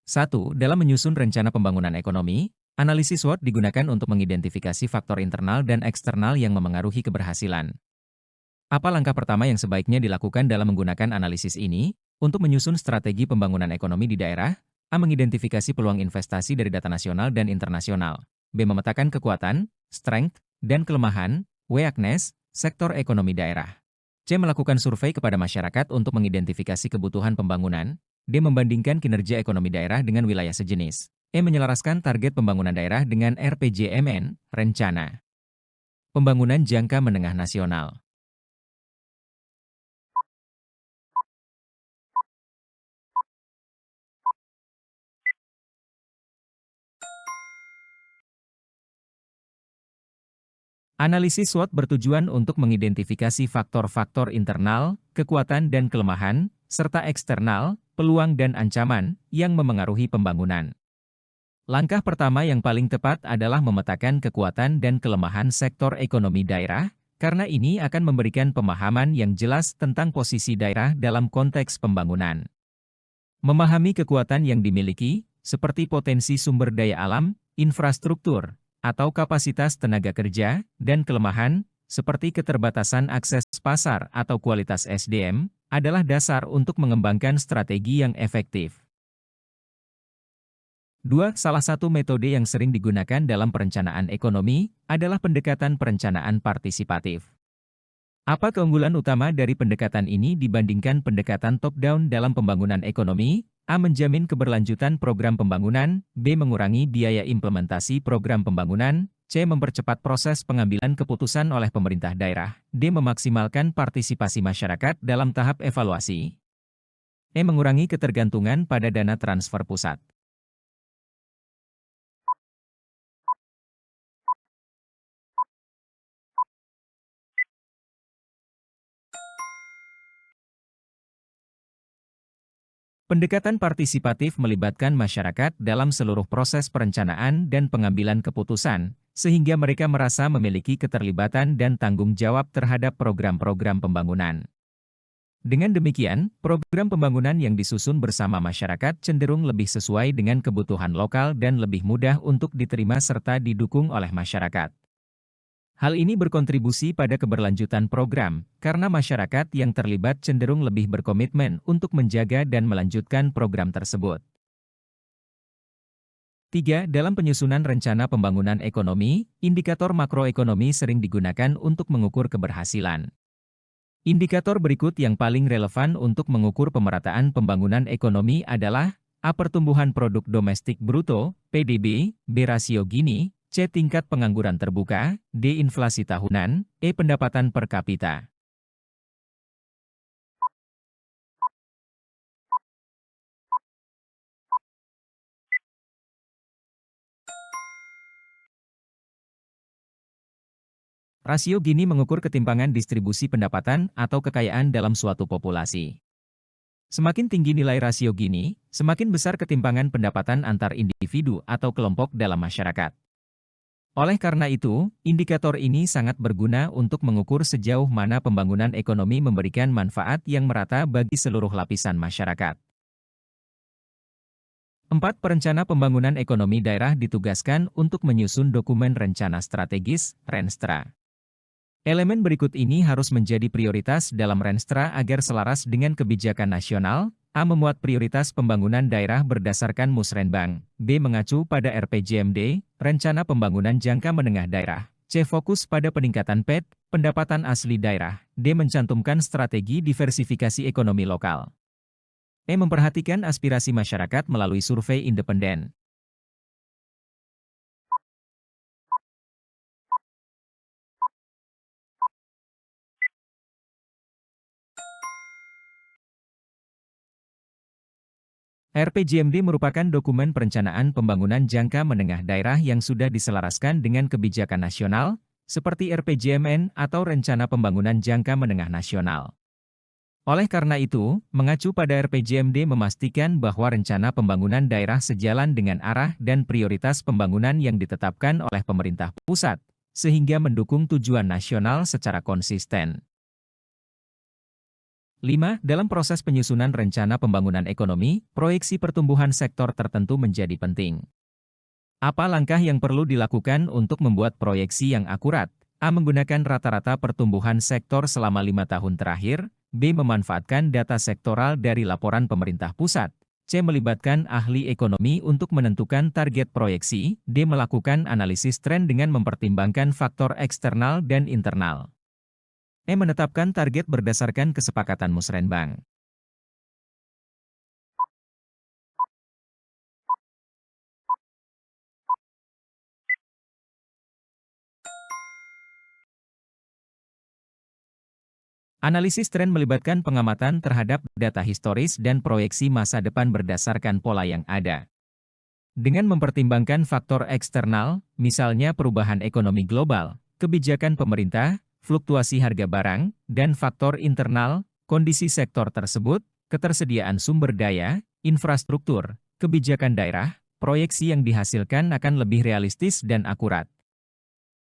1. Dalam menyusun rencana pembangunan ekonomi, analisis SWOT digunakan untuk mengidentifikasi faktor internal dan eksternal yang memengaruhi keberhasilan. Apa langkah pertama yang sebaiknya dilakukan dalam menggunakan analisis ini? Untuk menyusun strategi pembangunan ekonomi di daerah, A. Mengidentifikasi peluang investasi dari data nasional dan internasional. B. Memetakan kekuatan, strength, dan kelemahan, weakness, sektor ekonomi daerah. C. Melakukan survei kepada masyarakat untuk mengidentifikasi kebutuhan pembangunan. D. Membandingkan kinerja ekonomi daerah dengan wilayah sejenis. E. Menyelaraskan target pembangunan daerah dengan RPJMN, rencana pembangunan jangka menengah nasional. Analisis SWOT bertujuan untuk mengidentifikasi faktor-faktor internal, kekuatan dan kelemahan, serta eksternal, peluang dan ancaman yang memengaruhi pembangunan. Langkah pertama yang paling tepat adalah memetakan kekuatan dan kelemahan sektor ekonomi daerah, karena ini akan memberikan pemahaman yang jelas tentang posisi daerah dalam konteks pembangunan. Memahami kekuatan yang dimiliki, seperti potensi sumber daya alam, infrastruktur, atau kapasitas tenaga kerja, dan kelemahan, seperti keterbatasan akses pasar atau kualitas SDM, adalah dasar untuk mengembangkan strategi yang efektif. 2. Salah satu metode yang sering digunakan dalam perencanaan ekonomi adalah pendekatan perencanaan partisipatif. Apa keunggulan utama dari pendekatan ini dibandingkan pendekatan top-down dalam pembangunan ekonomi? A. Menjamin keberlanjutan program pembangunan. B. Mengurangi biaya implementasi program pembangunan. C. Mempercepat proses pengambilan keputusan oleh pemerintah daerah. D. Memaksimalkan partisipasi masyarakat dalam tahap evaluasi. E. Mengurangi ketergantungan pada dana transfer pusat. Pendekatan partisipatif melibatkan masyarakat dalam seluruh proses perencanaan dan pengambilan keputusan, sehingga mereka merasa memiliki keterlibatan dan tanggung jawab terhadap program-program pembangunan. Dengan demikian, program pembangunan yang disusun bersama masyarakat cenderung lebih sesuai dengan kebutuhan lokal dan lebih mudah untuk diterima serta didukung oleh masyarakat. Hal ini berkontribusi pada keberlanjutan program, karena masyarakat yang terlibat cenderung lebih berkomitmen untuk menjaga dan melanjutkan program tersebut. 3. Dalam penyusunan rencana pembangunan ekonomi, indikator makroekonomi sering digunakan untuk mengukur keberhasilan. Indikator berikut yang paling relevan untuk mengukur pemerataan pembangunan ekonomi adalah A. Pertumbuhan produk domestik bruto, PDB, B. Rasio Gini, C. Tingkat pengangguran terbuka, D. Inflasi tahunan, E. Pendapatan per kapita. Rasio Gini mengukur ketimpangan distribusi pendapatan atau kekayaan dalam suatu populasi. Semakin tinggi nilai rasio Gini, semakin besar ketimpangan pendapatan antar individu atau kelompok dalam masyarakat. Oleh karena itu, indikator ini sangat berguna untuk mengukur sejauh mana pembangunan ekonomi memberikan manfaat yang merata bagi seluruh lapisan masyarakat. 4. Perencana pembangunan ekonomi daerah ditugaskan untuk menyusun dokumen rencana strategis, Renstra. Elemen berikut ini harus menjadi prioritas dalam Renstra agar selaras dengan kebijakan nasional. A. Memuat prioritas pembangunan daerah berdasarkan Musrenbang. B. Mengacu pada RPJMD, Rencana Pembangunan Jangka Menengah Daerah. C. Fokus pada peningkatan PET, pendapatan asli daerah. D. Mencantumkan strategi diversifikasi ekonomi lokal. E. Memperhatikan aspirasi masyarakat melalui survei independen. RPJMD merupakan dokumen perencanaan pembangunan jangka menengah daerah yang sudah diselaraskan dengan kebijakan nasional, seperti RPJMN atau Rencana Pembangunan Jangka Menengah Nasional. Oleh karena itu, mengacu pada RPJMD memastikan bahwa rencana pembangunan daerah sejalan dengan arah dan prioritas pembangunan yang ditetapkan oleh pemerintah pusat, sehingga mendukung tujuan nasional secara konsisten. 5. Dalam proses penyusunan rencana pembangunan ekonomi, proyeksi pertumbuhan sektor tertentu menjadi penting. Apa langkah yang perlu dilakukan untuk membuat proyeksi yang akurat? A. Menggunakan rata-rata pertumbuhan sektor selama 5 tahun terakhir. B. Memanfaatkan data sektoral dari laporan pemerintah pusat. C. Melibatkan ahli ekonomi untuk menentukan target proyeksi. D. Melakukan analisis tren dengan mempertimbangkan faktor eksternal dan internal. E. Menetapkan target berdasarkan kesepakatan musrenbang. Analisis tren melibatkan pengamatan terhadap data historis dan proyeksi masa depan berdasarkan pola yang ada. Dengan mempertimbangkan faktor eksternal, misalnya perubahan ekonomi global, kebijakan pemerintah, fluktuasi harga barang, dan faktor internal, kondisi sektor tersebut, ketersediaan sumber daya, infrastruktur, kebijakan daerah, proyeksi yang dihasilkan akan lebih realistis dan akurat.